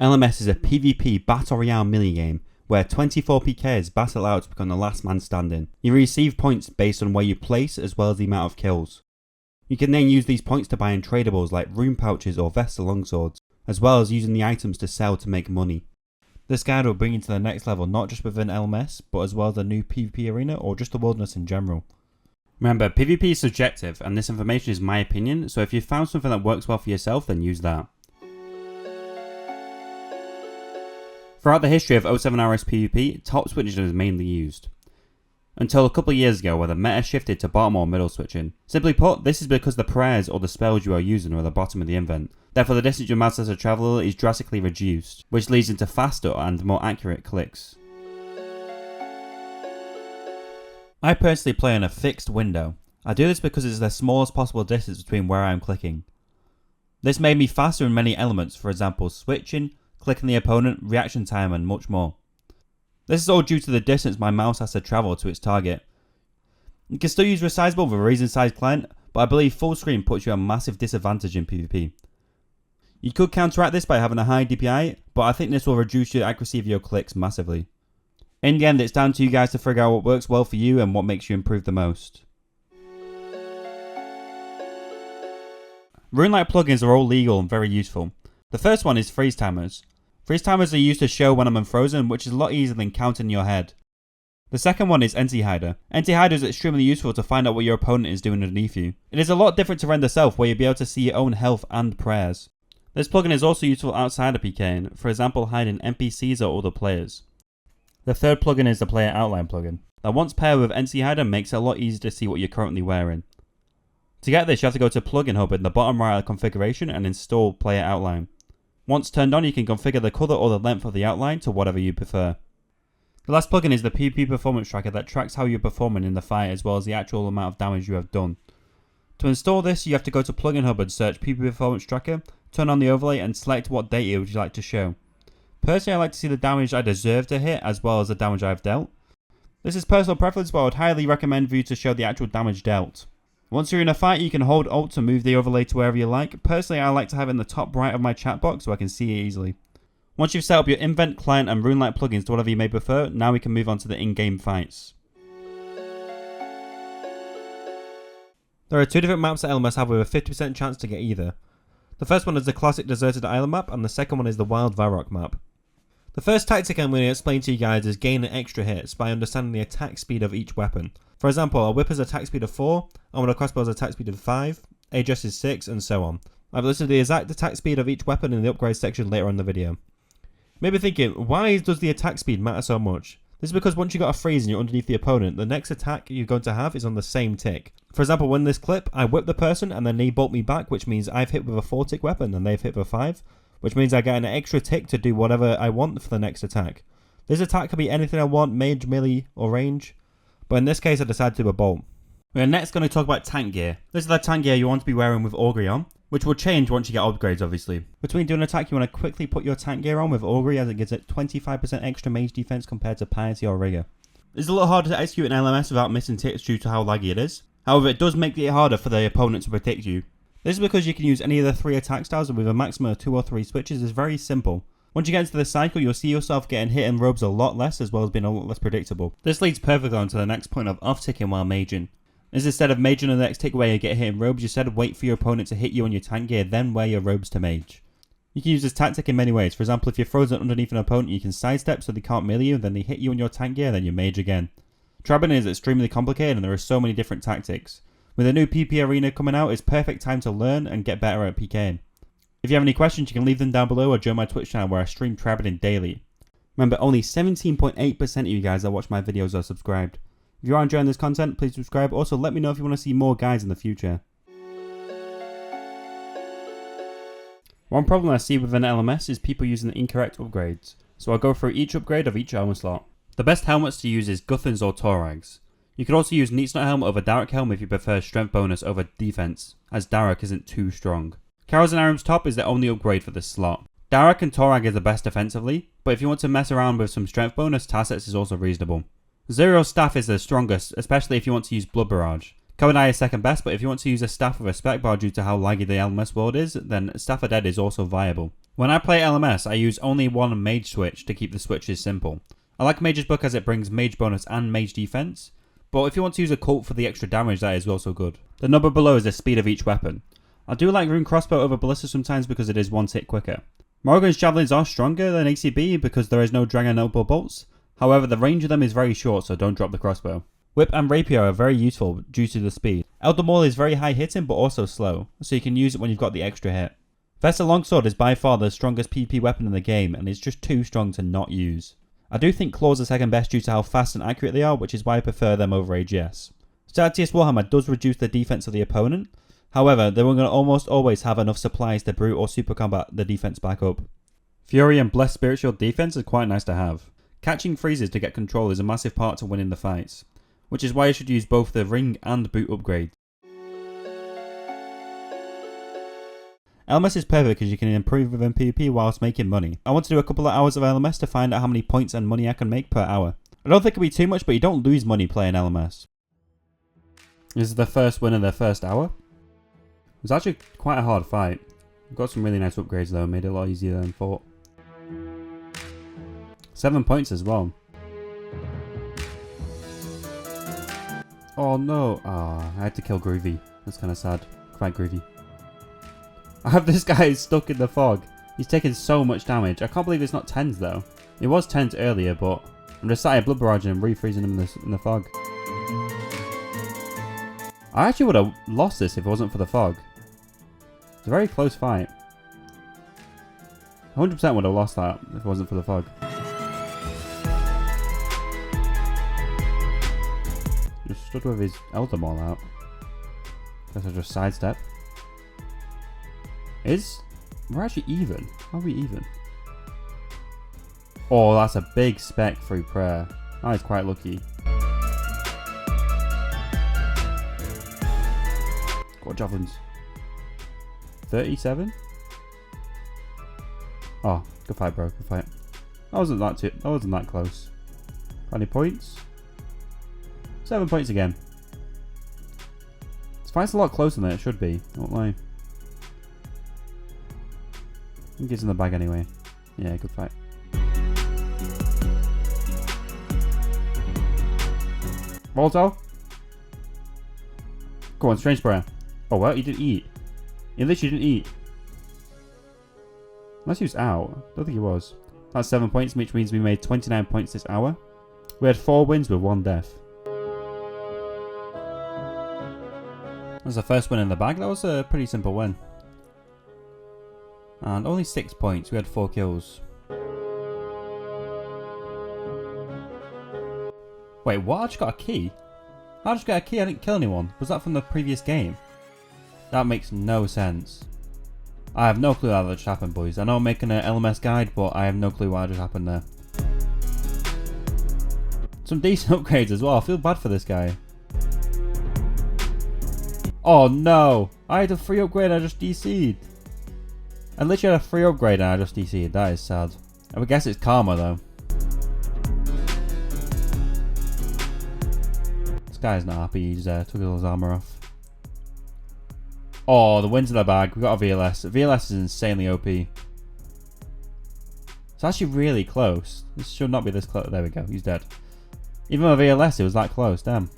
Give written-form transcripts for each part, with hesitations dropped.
LMS is a PvP Battle Royale minigame where 24 PKers battle out to become the last man standing. You receive points based on where you place as well as the amount of kills. You can then use these points to buy in tradables like rune pouches or Vesta longswords, as well as using the items to sell to make money. This guide will bring you to the next level not just within LMS, but as well as the new PvP arena or just the wilderness in general. Remember, PvP is subjective and this information is my opinion, so if you found something that works well for yourself, then use that. Throughout the history of 07RS PvP, top switching was mainly used, until a couple of years ago where the meta shifted to bottom or middle switching. Simply put, this is because the prayers or the spells you are using are at the bottom of the invent. Therefore the distance your mouse has to travel is drastically reduced, which leads into faster and more accurate clicks. I personally play in a fixed window. I do this because it's the smallest possible distance between where I am clicking. This made me faster in many elements, for example switching, clicking the opponent, reaction time and much more. This is all due to the distance my mouse has to travel to its target. You can still use resizable with a reason size client, but I believe full screen puts you at a massive disadvantage in PvP. You could counteract this by having a high DPI, but I think this will reduce your accuracy of your clicks massively. In the end, it's down to you guys to figure out what works well for you and what makes you improve the most. Runelite plugins are all legal and very useful. The first one is freeze timers. Freeze timers are used to show when I'm unfrozen, which is a lot easier than counting in your head. The second one is NT Hider. NT Hider is extremely useful to find out what your opponent is doing underneath you. It is a lot different to render self where you'll be able to see your own health and prayers. This plugin is also useful outside of PKing, for example hiding NPCs or other players. The third plugin is the Player Outline plugin. That once paired with NT Hider makes it a lot easier to see what you're currently wearing. To get this you have to go to Plugin Hub in the bottom right of the configuration and install Player Outline. Once turned on, you can configure the colour or the length of the outline to whatever you prefer. The last plugin is the PvP Performance Tracker that tracks how you're performing in the fight as well as the actual amount of damage you have done. To install this, you have to go to Plugin Hub and search PvP Performance Tracker, turn on the overlay and select what data would you like to show. Personally, I like to see the damage I deserve to hit as well as the damage I have dealt. This is personal preference, but I would highly recommend for you to show the actual damage dealt. Once you're in a fight, you can hold Alt to move the overlay to wherever you like. Personally, I like to have it in the top right of my chat box so I can see it easily. Once you've set up your invent, client and Runelite plugins to whatever you may prefer, now we can move on to the in-game fights. There are two different maps that LMS have with a 50% chance to get either. The first one is the classic deserted island map and the second one is the wild Varrock map. The first tactic I'm going to explain to you guys is gaining extra hits by understanding the attack speed of each weapon. For example, a whip has attack speed of 4, and one of crossbow has attack speed of 5, Aegis is 6, and so on. I've listed the exact attack speed of each weapon in the upgrade section later on in the video. You may be thinking, why does the attack speed matter so much? This is because once you got a freeze and you're underneath the opponent, the next attack you're going to have is on the same tick. For example, in this clip, I whip the person and then they bolt me back, which means I've hit with a 4 tick weapon and they've hit with a 5, which means I get an extra tick to do whatever I want for the next attack. This attack can be anything I want, mage, melee, or range, but in this case I decided to do a bolt. We are next going to talk about tank gear. This is the tank gear you want to be wearing with Augury on, which will change once you get upgrades obviously. Between doing an attack you want to quickly put your tank gear on with Augury as it gives it 25% extra mage defense compared to Piety or Rigor. It's a little harder to execute in LMS without missing ticks due to how laggy it is. However, it does make it harder for the opponent to predict you. This is because you can use any of the 3 attack styles with a maximum of 2 or 3 switches. It's very simple. Once you get into this cycle, you'll see yourself getting hit in robes a lot less as well as being a lot less predictable. This leads perfectly on to the next point of off-ticking while maging. Is instead of maging on the next tick where you get hit in robes, you instead wait for your opponent to hit you on your tank gear, then wear your robes to mage. You can use this tactic in many ways. For example, if you're frozen underneath an opponent, you can sidestep so they can't melee you, then they hit you on your tank gear, then you mage again. Trapping is extremely complicated and there are so many different tactics. With a new PP arena coming out, it's perfect time to learn and get better at PKing. If you have any questions, you can leave them down below or join my Twitch channel where I stream trapping daily. Remember, only 17.8% of you guys that watch my videos are subscribed. If you are enjoying this content, please subscribe. Also, let me know if you want to see more guides in the future. One problem I see within LMS is people using the incorrect upgrades, so I'll go through each upgrade of each armor slot. The best helmets to use is Guthans or Torags. You could also use Neatsnot helmet over Darrock helm if you prefer strength bonus over defense, as Darrock isn't too strong. Carol's and Aram's top is the only upgrade for this slot. Darrock and Torag is the best defensively, but if you want to mess around with some strength bonus, Tassets is also reasonable. Zerial's staff is the strongest, especially if you want to use Blood Barrage. Kawadi is second best, but if you want to use a staff with a spec bar due to how laggy the LMS world is, then Staff of Dead is also viable. When I play LMS, I use only one mage switch to keep the switches simple. I like Mage's Book as it brings mage bonus and mage defense, but if you want to use a cult for the extra damage, that is also good. The number below is the speed of each weapon. I do like Rune Crossbow over Ballista sometimes because it is one tick quicker. Morrigan's Javelins are stronger than ACB because there is no Dragon Elbow bolts, however the range of them is very short, so don't drop the crossbow. Whip and Rapier are very useful due to the speed. Elder Maul is very high hitting but also slow, so you can use it when you've got the extra hit. Vesta Longsword is by far the strongest PP weapon in the game and is just too strong to not use. I do think claws are second best due to how fast and accurate they are, which is why I prefer them over AGS. Statius Warhammer does reduce the defense of the opponent, however they will almost always have enough supplies to brute or super combat the defense back up. Fury and Blessed Spiritual defense is quite nice to have. Catching freezes to get control is a massive part to winning the fights, which is why you should use both the ring and boot upgrades. LMS is perfect because you can improve within PvP whilst making money. I want to do a couple of hours of LMS to find out how many points and money I can make per hour. I don't think it'll be too much, but you don't lose money playing LMS. This is the first win of their first hour. It was actually quite a hard fight. Got some really nice upgrades though, made it a lot easier than I thought. 7 points as well. Oh no, I had to kill Groovy. That's kind of sad. Quite Groovy. I have this guy stuck in the fog. He's taking so much damage. I can't believe it's not 10s though. It was 10s earlier, but I'm just sat here blood barraging and refreezing him in the fog. I actually would have lost this if it wasn't for the fog. It's a very close fight. 100% would have lost that if it wasn't for the fog. Just stood with his Elder Maul out. Guess I just sidestep. We're actually even. Are we even? Oh, that's a big spec through prayer. That is quite lucky. Got javelins. 37? Oh, good fight, bro. Good fight. That wasn't that close. Got any points? 7 points again. This fight's a lot closer than it should be. I won't lie. I think it's in the bag anyway. Yeah, good fight. Volto? Go on, Strange Prayer. Oh, well, you didn't eat. You literally didn't eat. Unless he was out. I don't think he was. That's 7 points, which means we made 29 points this hour. We had 4 wins with 1 death. That was the first win in the bag. That was a pretty simple win. And only 6 points. We had 4 kills. Wait, what? I just got a key? I just got a key? I didn't kill anyone. Was that from the previous game? That makes no sense. I have no clue how that just happened, boys. I know I'm making an LMS guide, but I have no clue what just happened there. Some decent upgrades as well. I feel bad for this guy. Oh no! I had a free upgrade, I just DC'd. I literally had a free upgrade and I just DC'd. That is sad. I would guess it's karma though. This guy's not happy. He's took his armor off. Oh, the wins in the bag. We got a VLS. VLS is insanely OP. It's actually really close. This should not be this close. There we go. He's dead. Even with VLS, it was that close. Damn.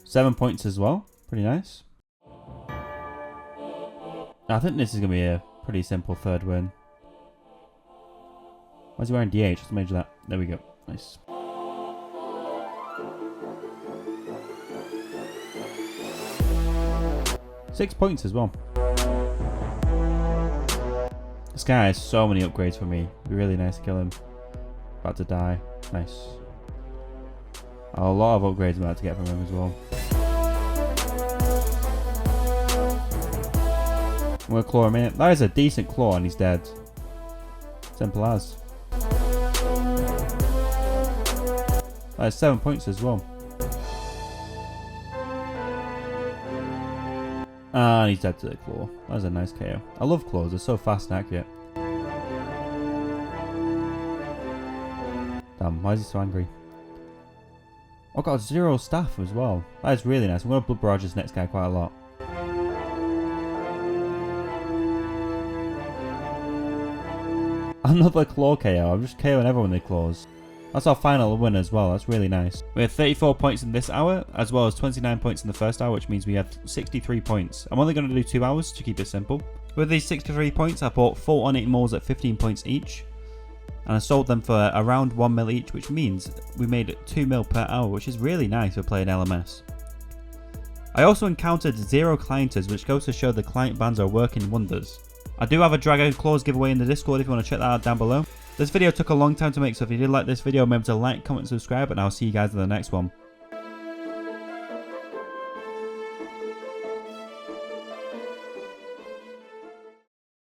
7 points as well. Pretty nice. I think this is going to be a pretty simple third win. Why is he wearing DH? Let's measure that. There we go. Nice. Six points as well. This guy has so many upgrades for me. It'd be really nice to kill him. About to die. Nice. A lot of upgrades I'm about to get from him as well. I'm going to claw him in. That is a decent claw and he's dead. Simple as. That is 7 points as well. And he's dead to the claw. That was a nice KO. I love claws, they're so fast and accurate. Damn, why is he so angry? I got 0 staff as well. That is really nice. I'm going to blood barrage this next guy quite a lot. Another claw KO. I'm just KOing everyone they claws. That's our final win as well. That's really nice. We had 34 points in this hour, as well as 29 points in the first hour, which means we had 63 points. I'm only going to do 2 hours to keep it simple. With these 63 points, I bought 4 ornate mauls at 15 points each, and I sold them for around 1 mil each, which means we made 2 mil per hour, which is really nice for playing LMS. I also encountered 0 clienters, which goes to show the client bans are working wonders. I do have a Dragon Claws giveaway in the Discord if you want to check that out down below. This video took a long time to make, so if you did like this video, remember to like, comment, subscribe, and I'll see you guys in the next one.